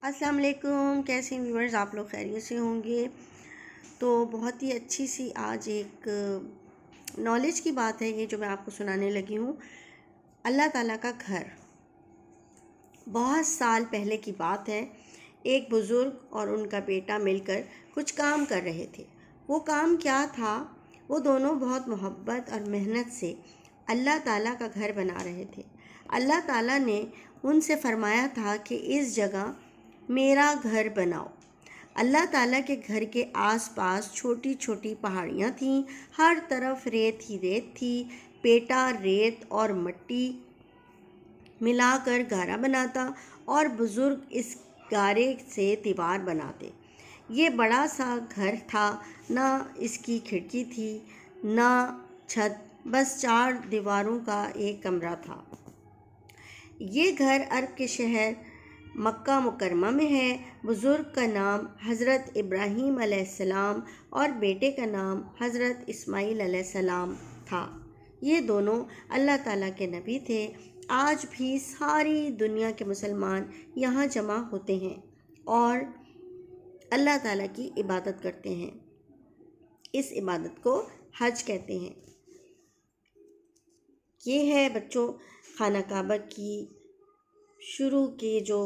السلام علیکم، کیسے ویورز آپ لوگ خیریت سے ہوں گے؟ تو بہت ہی اچھی سی آج ایک نالج کی بات ہے یہ جو میں آپ کو سنانے لگی ہوں۔ اللہ تعالیٰ کا گھر، بہت سال پہلے کی بات ہے۔ ایک بزرگ اور ان کا بیٹا مل کر کچھ کام کر رہے تھے۔ وہ کام کیا تھا؟ وہ دونوں بہت محبت اور محنت سے اللہ تعالیٰ کا گھر بنا رہے تھے۔ اللہ تعالیٰ نے ان سے فرمایا تھا کہ اس جگہ میرا گھر بناؤ۔ اللہ تعالیٰ کے گھر کے آس پاس چھوٹی چھوٹی پہاڑیاں تھیں، ہر طرف ریت ہی ریت تھی۔ بیٹا ریت اور مٹی ملا کر گارا بناتا اور بزرگ اس گارے سے دیوار بناتے۔ یہ بڑا سا گھر تھا، نہ اس کی کھڑکی تھی نہ چھت، بس 4 دیواروں کا ایک کمرہ تھا۔ یہ گھر عرب کے شہر مکہ مکرمہ میں ہے۔ بزرگ کا نام حضرت ابراہیم علیہ السلام اور بیٹے کا نام حضرت اسماعیل علیہ السلام تھا۔ یہ دونوں اللہ تعالیٰ کے نبی تھے۔ آج بھی ساری دنیا کے مسلمان یہاں جمع ہوتے ہیں اور اللہ تعالیٰ کی عبادت کرتے ہیں۔ اس عبادت کو حج کہتے ہیں۔ یہ ہے بچوں خانہ کعبہ کی شروع کی جو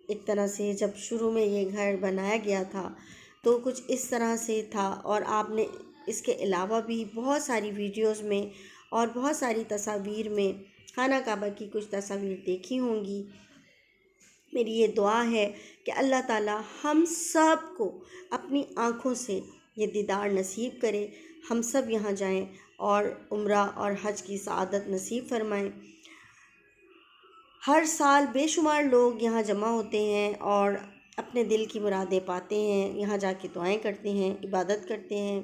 ایک طرح سے جب شروع میں یہ گھر بنایا گیا تھا تو کچھ اس طرح سے تھا، اور آپ نے اس کے علاوہ بھی بہت ساری ویڈیوز میں اور بہت ساری تصاویر میں خانہ کعبہ کی کچھ تصاویر دیکھی ہوں گی۔ میری یہ دعا ہے کہ اللہ تعالیٰ ہم سب کو اپنی آنکھوں سے یہ دیدار نصیب کرے، ہم سب یہاں جائیں اور عمرہ اور حج کی سعادت نصیب فرمائیں۔ ہر سال بے شمار لوگ یہاں جمع ہوتے ہیں اور اپنے دل کی مرادیں پاتے ہیں، یہاں جا کے دعائیں کرتے ہیں، عبادت کرتے ہیں،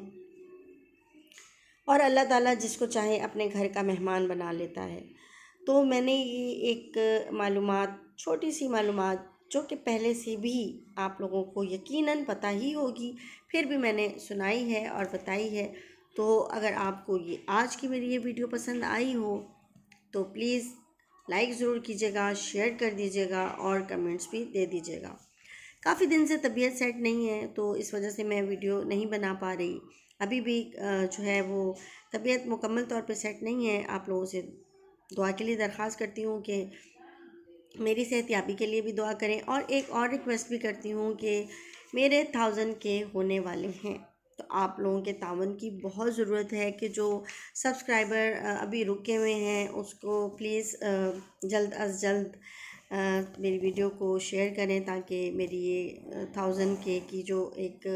اور اللہ تعالیٰ جس کو چاہے اپنے گھر کا مہمان بنا لیتا ہے۔ تو میں نے یہ ایک معلومات، چھوٹی سی معلومات جو کہ پہلے سے بھی آپ لوگوں کو یقیناً پتہ ہی ہوگی، پھر بھی میں نے سنائی ہے اور بتائی ہے۔ تو اگر آپ کو یہ آج کی میری یہ ویڈیو پسند آئی ہو تو پلیز لائک ضرور کیجیے گا، شیئر کر دیجیے گا اور کمنٹس بھی دے دیجیے گا۔ کافی دن سے طبیعت سیٹ نہیں ہے تو اس وجہ سے میں ویڈیو نہیں بنا پا رہی۔ ابھی بھی جو ہے وہ طبیعت مکمل طور پہ سیٹ نہیں ہے۔ آپ لوگوں سے دعا کے لیے درخواست کرتی ہوں کہ میری صحت یابی کے لیے بھی دعا کریں، اور ایک اور ریکویسٹ بھی کرتی ہوں کہ میرے 1000 کے ہونے والے ہیں، تو آپ لوگوں کے تعاون کی بہت ضرورت ہے کہ جو سبسکرائبر ابھی رکے ہوئے ہیں اس کو پلیز جلد از جلد میری ویڈیو کو شیئر کریں تاکہ میری یہ 1000 کے کی جو ایک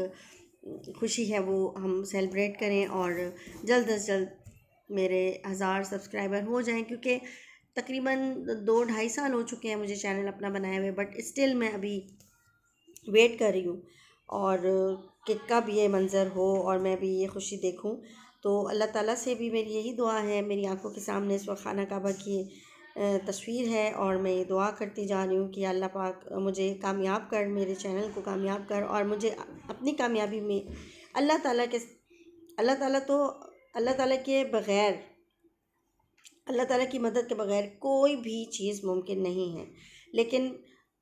خوشی ہے وہ ہم سیلیبریٹ کریں اور جلد از جلد میرے 1000 سبسکرائبر ہو جائیں، کیونکہ تقریباً 2-2.5 سال ہو چکے ہیں مجھے چینل اپنا بنائے ہوئے، بٹ اسٹل میں ابھی ویٹ کر رہی ہوں، اور کہ کب یہ منظر ہو اور میں بھی یہ خوشی دیکھوں۔ تو اللہ تعالیٰ سے بھی میری یہی دعا ہے، میری آنکھوں کے سامنے اس وقت خانہ کعبہ کی تصویر ہے، اور میں یہ دعا کرتی جا رہی ہوں کہ اللہ پاک مجھے کامیاب کر، میرے چینل کو کامیاب کر، اور مجھے اپنی کامیابی میں اللہ تعالیٰ کے بغیر، اللہ تعالیٰ کی مدد کے بغیر کوئی بھی چیز ممکن نہیں ہے، لیکن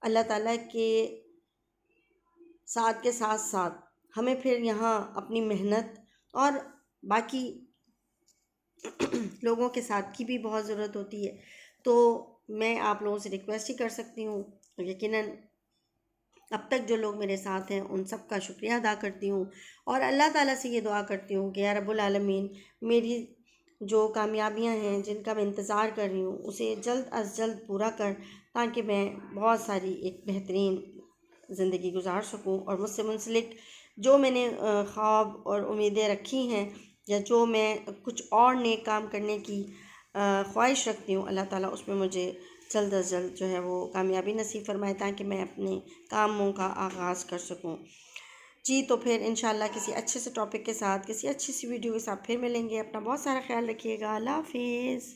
اللہ تعالیٰ کے ساتھ ساتھ ہمیں پھر یہاں اپنی محنت اور باقی لوگوں کے ساتھ کی بھی بہت ضرورت ہوتی ہے۔ تو میں آپ لوگوں سے ریکویسٹ ہی کر سکتی ہوں، یقیناً اب تک جو لوگ میرے ساتھ ہیں ان سب کا شکریہ ادا کرتی ہوں، اور اللہ تعالیٰ سے یہ دعا کرتی ہوں کہ یا رب العالمین میری جو کامیابیاں ہیں جن کا میں انتظار کر رہی ہوں اسے جلد از جلد پورا کر، تاکہ میں بہت ساری ایک بہترین زندگی گزار سکوں، اور مجھ سے منسلک جو میں نے خواب اور امیدیں رکھی ہیں یا جو میں کچھ اور نیک کام کرنے کی خواہش رکھتی ہوں، اللہ تعالیٰ اس میں مجھے جلد از جلد جو ہے وہ کامیابی نصیب فرمائے تاکہ میں اپنے کاموں کا آغاز کر سکوں۔ جی تو پھر انشاءاللہ کسی اچھے سے ٹاپک کے ساتھ، کسی اچھی سی ویڈیو کے ساتھ پھر ملیں گے۔ اپنا بہت سارا خیال رکھیے گا۔ اللہ حافظ۔